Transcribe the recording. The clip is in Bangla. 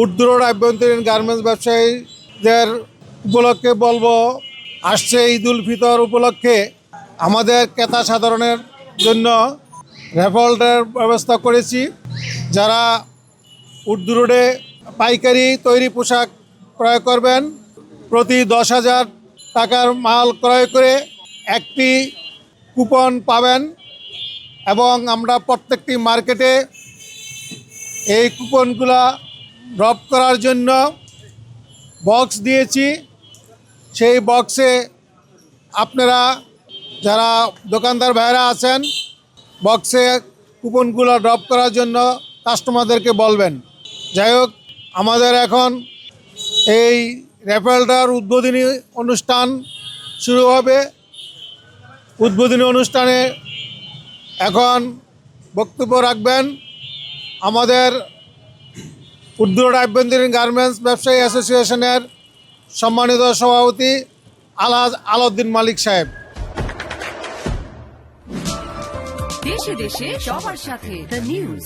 উর্দুর আভ্যন্তরীণ গার্মেন্টস ব্যবসায়ীদের উপলক্ষে বলবো, আসছে ঈদ উল ফিতর উপলক্ষে আমাদের ক্রেতা সাধারণের জন্য রেফারেলের ব্যবস্থা করেছি। যারা উর্দু রোডে পাইকারি তৈরি পোশাক ক্রয় করবেন, প্রতি 10,000 টাকার মাল ক্রয় করে একটি কুপন পাবেন এবং আমরা প্রত্যেকটি মার্কেটে এই কুপনগুলা ড্রপ করার জন্য বক্স দিয়েছি। সেই বক্সে আপনারা যারা দোকানদার ভাইরা আছেন, বক্সে কুপনগুলো ড্রপ করার জন্য কাস্টমারদেরকে বলবেন। যাই হোক, আমাদের এখন এই রেফারেলটার উদ্বোধনী অনুষ্ঠান শুরু হবে। উদ্বোধনী অনুষ্ঠানে এখন বক্তব্য রাখবেন আমাদের উর্দু রোড আভ্যন্তরীণ গার্মেন্টস ব্যবসায়ী অ্যাসোসিয়েশনের সম্মানিত সভাপতি আলাউদ্দিন মালিক সাহেব। দেশে দেশে সবার সাথে দ্য নিউজ।